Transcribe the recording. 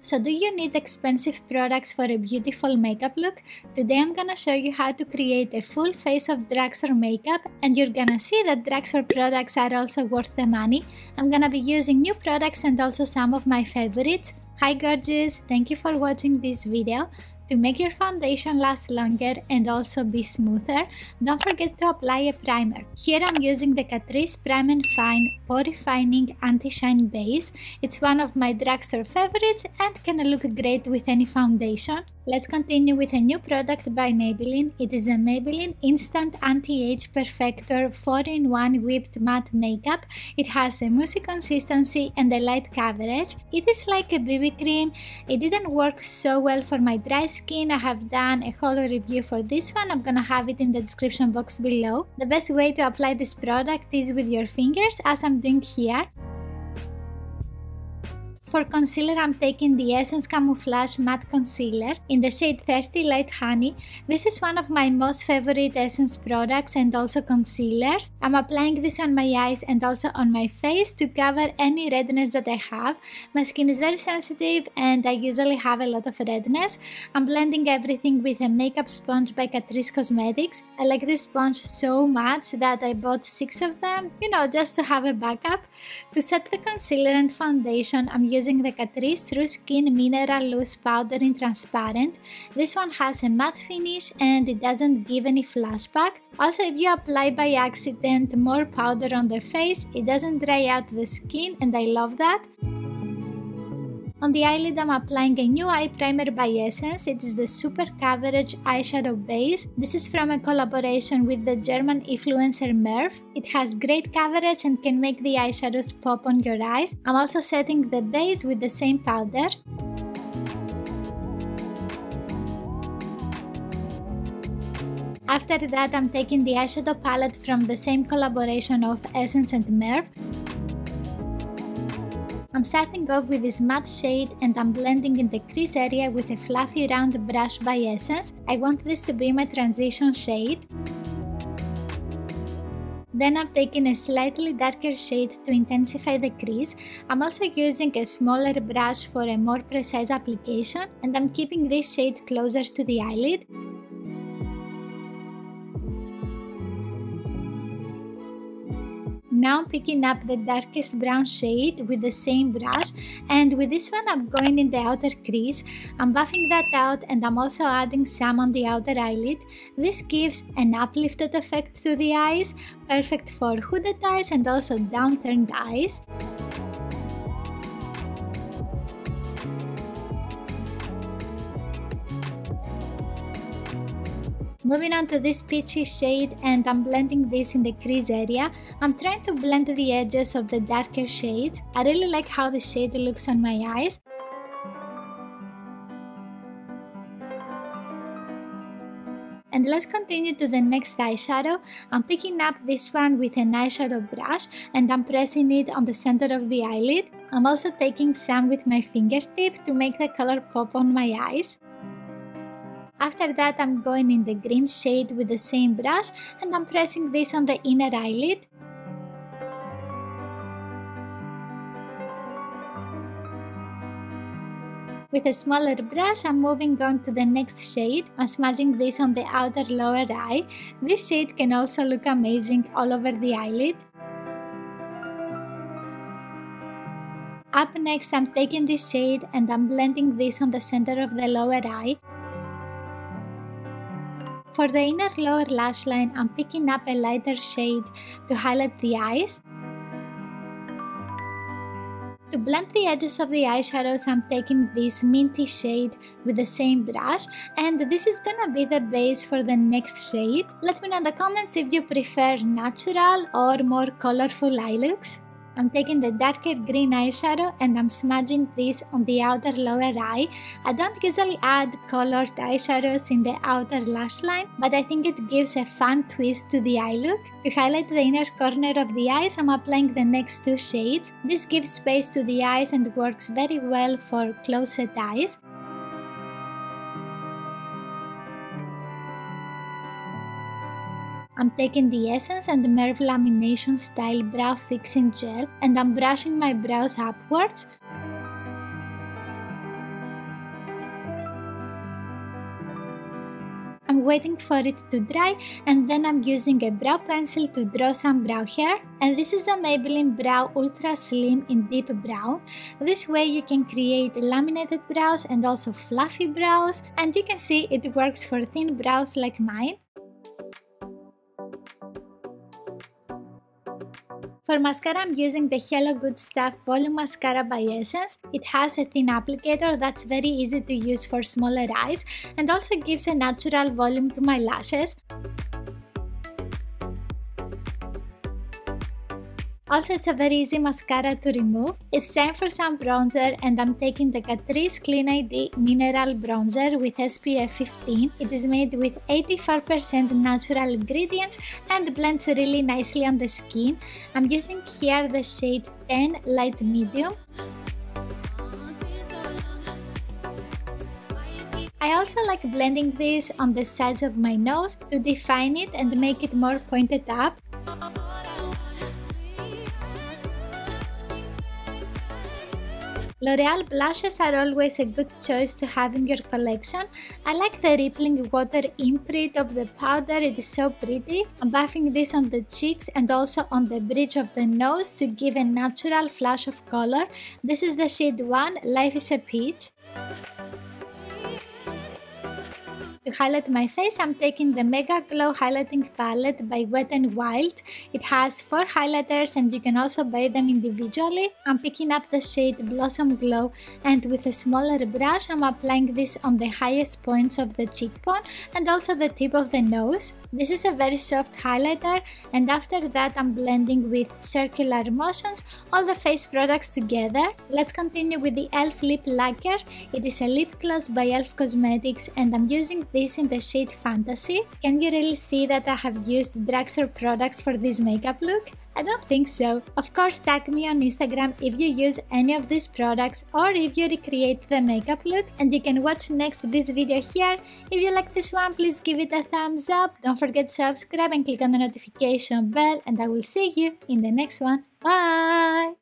So do you need expensive products for a beautiful makeup look? Today I'm gonna show you how to create a full face of Drugstore makeup, and you're gonna see that Drugstore products are also worth the money. I'm gonna be using new products and also some of my favorites. Hi gorgeous, thank you for watching this video. To make your foundation last longer and also be smoother, don't forget to apply a primer. Here I'm using the Catrice Prime and Fine Pore Refining Anti-Shine Base. It's one of my Drugstore favorites and can look great with any foundation. Let's continue with a new product by Maybelline. It is a Maybelline Instant Anti-Age Perfector 4-in-1 Whipped Matte Makeup. It has a moussey consistency and a light coverage. It is like a BB cream. It didn't work so well for my dry skin. I have done a whole review for this one. I'm gonna have it in the description box below. The best way to apply this product is with your fingers, as I'm doing here. For concealer, I'm taking the Essence Camouflage Matte Concealer in the shade 30 Light Honey. This is one of my most favorite Essence products and also concealers. I'm applying this on my eyes and also on my face to cover any redness that I have. My skin is very sensitive and I usually have a lot of redness. I'm blending everything with a makeup sponge by Catrice Cosmetics. I like this sponge so much that I bought 6 of them, just to have a backup. To set the concealer and foundation, I'm using the Catrice True Skin Mineral Loose Powder in Transparent. This one has a matte finish and it doesn't give any flashback. Also, if you apply by accident more powder on the face, it doesn't dry out the skin and I love that. On the eyelid, I'm applying a new eye primer by Essence. It is the Super Coverage Eyeshadow Base. This is from a collaboration with the German influencer Merve. It has great coverage and can make the eyeshadows pop on your eyes. I'm also setting the base with the same powder. After that, I'm taking the eyeshadow palette from the same collaboration of Essence and Merve. I'm starting off with this matte shade and I'm blending in the crease area with a fluffy round brush by Essence. I want this to be my transition shade. Then I'm taking a slightly darker shade to intensify the crease. I'm also using a smaller brush for a more precise application, and I'm keeping this shade closer to the eyelid. Now I'm picking up the darkest brown shade with the same brush, and with this one I'm going in the outer crease. I'm buffing that out and I'm also adding some on the outer eyelid. This gives an uplifted effect to the eyes, perfect for hooded eyes and also downturned eyes. Moving on to this peachy shade, and I'm blending this in the crease area. I'm trying to blend the edges of the darker shades. I really like how the shade looks on my eyes. And let's continue to the next eyeshadow. I'm picking up this one with an eyeshadow brush and I'm pressing it on the center of the eyelid. I'm also taking some with my fingertip to make the color pop on my eyes. After that, I'm going in the green shade with the same brush and I'm pressing this on the inner eyelid. With a smaller brush, I'm moving on to the next shade. I'm smudging this on the outer lower eye. This shade can also look amazing all over the eyelid. Up next, I'm taking this shade and I'm blending this on the center of the lower eye. For the inner lower lash line, I'm picking up a lighter shade to highlight the eyes. To blend the edges of the eyeshadows, I'm taking this minty shade with the same brush, and this is gonna be the base for the next shade. Let me know in the comments if you prefer natural or more colorful eye looks. I'm taking the darker green eyeshadow and I'm smudging this on the outer lower eye. I don't usually add colored eyeshadows in the outer lash line, but I think it gives a fun twist to the eye look. To highlight the inner corner of the eyes, I'm applying the next 2 shades. This gives space to the eyes and works very well for close-set eyes. I'm taking the Essence and Merve Lamination Style Brow Fixing Gel and I'm brushing my brows upwards. I'm waiting for it to dry, and then I'm using a brow pencil to draw some brow hair. And this is the Maybelline Brow Ultra Slim in Deep Brown. This way you can create laminated brows and also fluffy brows, and you can see it works for thin brows like mine. For mascara, I'm using the Hello Good Stuff Volume Mascara by Essence. It has a thin applicator that's very easy to use for smaller eyes and also gives a natural volume to my lashes. Also, it's a very easy mascara to remove. It's time for some bronzer, and I'm taking the Catrice Clean ID Mineral Bronzer with SPF 15. It is made with 84% natural ingredients and blends really nicely on the skin. I'm using here the shade 10 Light Medium. I also like blending this on the sides of my nose to define it and make it more pointed up. L'Oreal blushes are always a good choice to have in your collection. I like the rippling water imprint of the powder, it is so pretty. I'm buffing this on the cheeks and also on the bridge of the nose to give a natural flash of color. This is the shade 1, Life is a Peach. To highlight my face, I'm taking the Megaglo highlighting palette by Wet n Wild. It has 4 highlighters and you can also buy them individually. I'm picking up the shade Blossom Glow, and with a smaller brush I'm applying this on the highest points of the cheekbone and also the tip of the nose. This is a very soft highlighter, and after that I'm blending with circular motions all the face products together. Let's continue with the e.l.f. lip lacquer. It is a lip gloss by e.l.f. Cosmetics and I'm using this in the shade Fantasy. Can you really see that I have used Drugstore products for this makeup look? I don't think so. Of course, tag me on Instagram if you use any of these products or if you recreate the makeup look, and you can watch next this video here. If you like this one, please give it a thumbs up. Don't forget to subscribe and click on the notification bell, and I will see you in the next one. Bye!